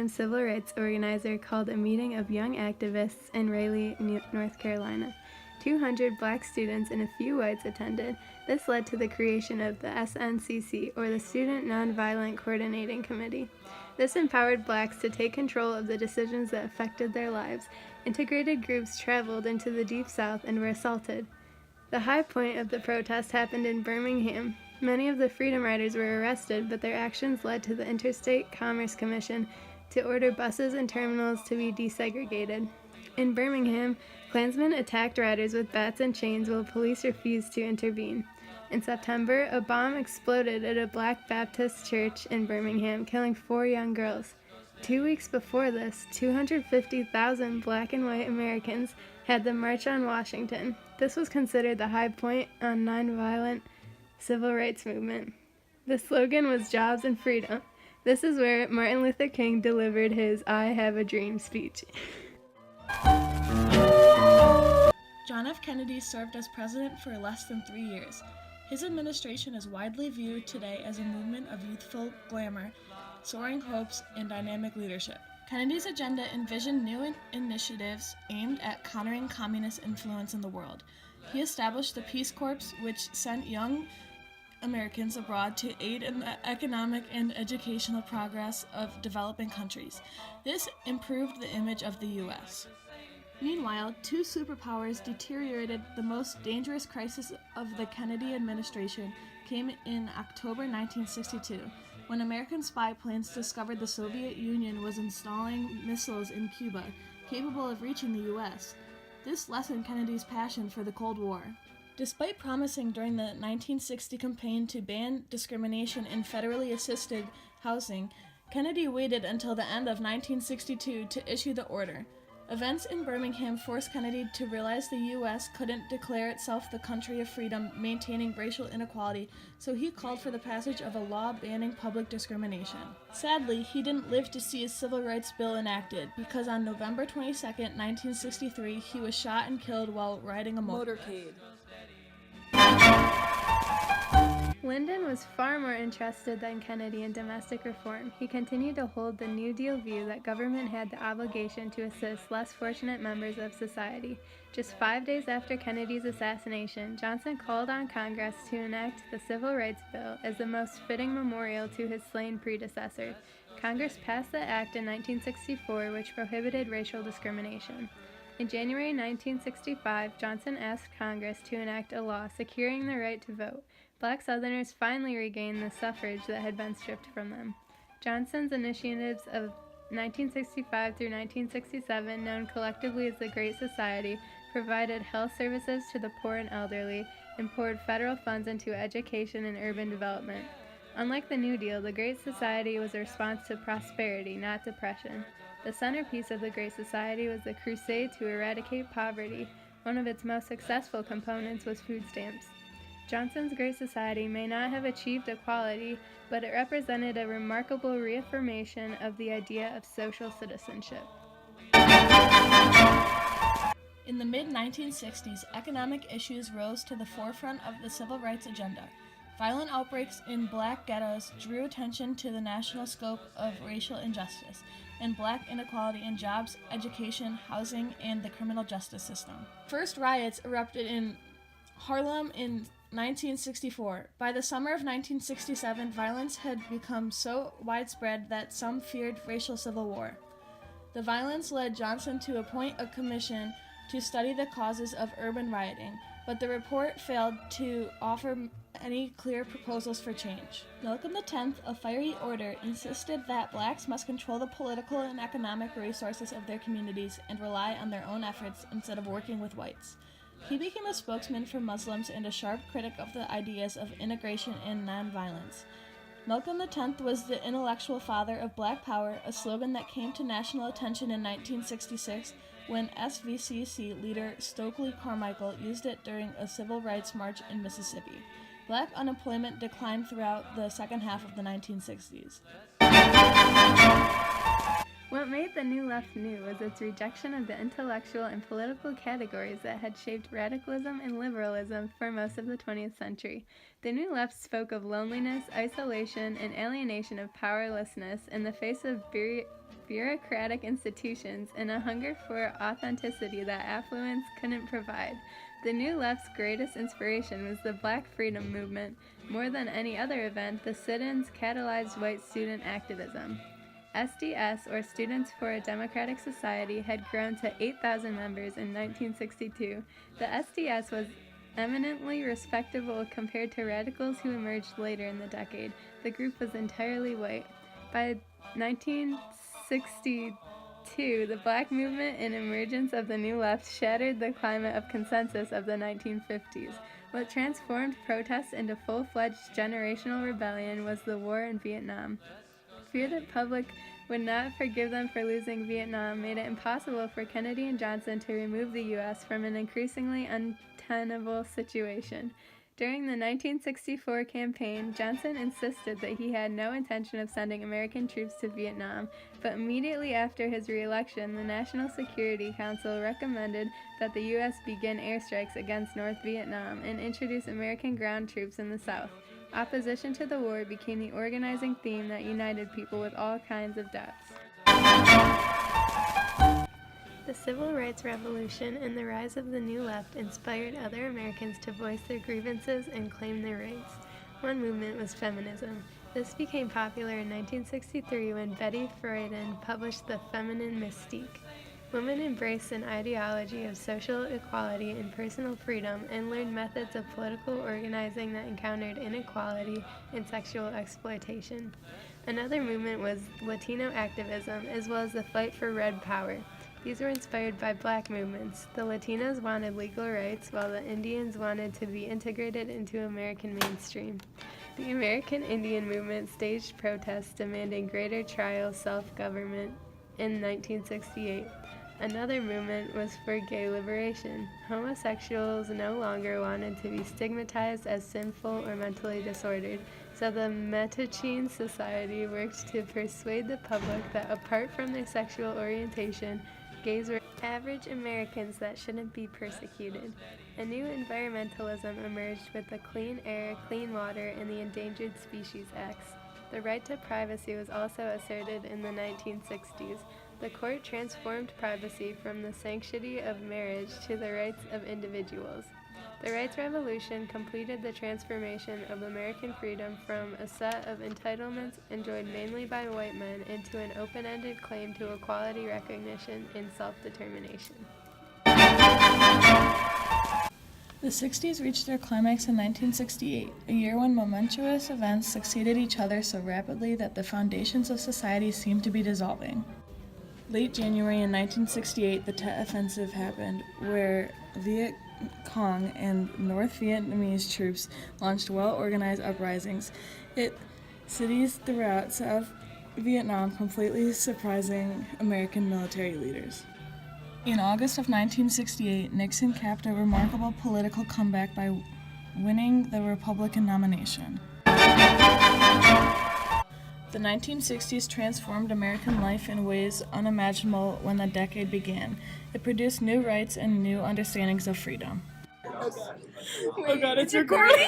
Birmingham civil rights organizer called a meeting of young activists in Raleigh, North Carolina. 200 black students and a few whites attended. This led to the creation of the SNCC, or the Student Nonviolent Coordinating Committee. This empowered blacks to take control of the decisions that affected their lives. Integrated groups traveled into the Deep South and were assaulted. The high point of the protest happened in Birmingham. Many of the Freedom Riders were arrested, but their actions led to the Interstate Commerce Commission to order buses and terminals to be desegregated. In Birmingham, Klansmen attacked riders with bats and chains while police refused to intervene. In September, a bomb exploded at a Black Baptist church in Birmingham, killing 4 young girls. 2 weeks before this, 250,000 black and white Americans had the March on Washington. This was considered the high point on nonviolent civil rights movement. The slogan was jobs and freedom. This is where Martin Luther King delivered his I Have a Dream speech. John F. Kennedy served as president for less than 3 years. His administration is widely viewed today as a movement of youthful glamour, soaring hopes, and dynamic leadership. Kennedy's agenda envisioned new initiatives aimed at countering communist influence in the world. He established the Peace Corps, which sent young Americans abroad to aid in the economic and educational progress of developing countries. This improved the image of the U.S. Meanwhile, 2 superpowers deteriorated. The most dangerous crisis of the Kennedy administration came in October 1962, when American spy planes discovered the Soviet Union was installing missiles in Cuba, capable of reaching the U.S. This lessened Kennedy's passion for the Cold War. Despite promising during the 1960 campaign to ban discrimination in federally assisted housing, Kennedy waited until the end of 1962 to issue the order. Events in Birmingham forced Kennedy to realize the U.S. couldn't declare itself the country of freedom, maintaining racial inequality, so he called for the passage of a law banning public discrimination. Sadly, he didn't live to see his civil rights bill enacted, because on November 22, 1963, he was shot and killed while riding a motorcade. Lyndon was far more interested than Kennedy in domestic reform. He continued to hold the New Deal view that government had the obligation to assist less fortunate members of society. Just 5 days after Kennedy's assassination, Johnson called on Congress to enact the Civil Rights Bill as the most fitting memorial to his slain predecessor. Congress passed the act in 1964, which prohibited racial discrimination. In January 1965, Johnson asked Congress to enact a law securing the right to vote. Black Southerners finally regained the suffrage that had been stripped from them. Johnson's initiatives of 1965 through 1967, known collectively as the Great Society, provided health services to the poor and elderly, and poured federal funds into education and urban development. Unlike the New Deal, the Great Society was a response to prosperity, not depression. The centerpiece of the Great Society was the crusade to eradicate poverty. One of its most successful components was food stamps. Johnson's Great Society may not have achieved equality, but it represented a remarkable reaffirmation of the idea of social citizenship. In the mid-1960s, economic issues rose to the forefront of the civil rights agenda. Violent outbreaks in black ghettos drew attention to the national scope of racial injustice and black inequality in jobs, education, housing, and the criminal justice system. First riots erupted in Harlem in 1964. By the summer of 1967, violence had become so widespread that some feared racial civil war. The violence led Johnson to appoint a commission to study the causes of urban rioting, but the report failed to offer any clear proposals for change. Malcolm X, a fiery orator, insisted that blacks must control the political and economic resources of their communities and rely on their own efforts instead of working with whites. He became a spokesman for Muslims and a sharp critic of the ideas of integration and nonviolence. Malcolm X was the intellectual father of Black Power, a slogan that came to national attention in 1966 when SVCC leader Stokely Carmichael used it during a civil rights march in Mississippi. Black unemployment declined throughout the second half of the 1960s. What made the New Left new was its rejection of the intellectual and political categories that had shaped radicalism and liberalism for most of the 20th century. The New Left spoke of loneliness, isolation, and alienation of powerlessness in the face of bureaucratic institutions, and a hunger for authenticity that affluence couldn't provide. The New Left's greatest inspiration was the Black Freedom Movement. More than any other event, the sit-ins catalyzed white student activism. SDS, or Students for a Democratic Society, had grown to 8,000 members in 1962. The SDS was eminently respectable compared to radicals who emerged later in the decade. The group was entirely white. By 1962, the Black movement and emergence of the New Left shattered the climate of consensus of the 1950s. What transformed protests into full-fledged generational rebellion was the war in Vietnam. Fear that public would not forgive them for losing Vietnam made it impossible for Kennedy and Johnson to remove the U.S. from an increasingly untenable situation. During the 1964 campaign, Johnson insisted that he had no intention of sending American troops to Vietnam, but immediately after his re-election, the National Security Council recommended that the U.S. begin airstrikes against North Vietnam and introduce American ground troops in the South. Opposition to the war became the organizing theme that united people with all kinds of depths. The Civil Rights Revolution and the rise of the New Left inspired other Americans to voice their grievances and claim their rights. One movement was feminism. This became popular in 1963 when Betty Friedan published The Feminine Mystique. Women embraced an ideology of social equality and personal freedom and learned methods of political organizing that encountered inequality and sexual exploitation. Another movement was Latino activism, as well as the fight for red power. These were inspired by Black movements. The Latinos wanted legal rights, while the Indians wanted to be integrated into American mainstream. The American Indian movement staged protests demanding greater tribal self-government in 1968. Another movement was for gay liberation. Homosexuals no longer wanted to be stigmatized as sinful or mentally disordered, so the Mattachine Society worked to persuade the public that apart from their sexual orientation, gays were average Americans that shouldn't be persecuted. A new environmentalism emerged with the Clean Air, Clean Water, and the Endangered Species Acts. The right to privacy was also asserted in the 1960s. The court transformed privacy from the sanctity of marriage to the rights of individuals. The rights revolution completed the transformation of American freedom from a set of entitlements enjoyed mainly by white men into an open-ended claim to equality, recognition, and self-determination. The 60s reached their climax in 1968, a year when momentous events succeeded each other so rapidly that the foundations of society seemed to be dissolving. Late January in 1968, the Tet Offensive happened, where Viet Cong and North Vietnamese troops launched well-organized uprisings in cities throughout South Vietnam, completely surprising American military leaders. In August of 1968, Nixon capped a remarkable political comeback by winning the Republican nomination. The 1960s transformed American life in ways unimaginable when the decade began. It produced new rights and new understandings of freedom. Oh God, it's recording!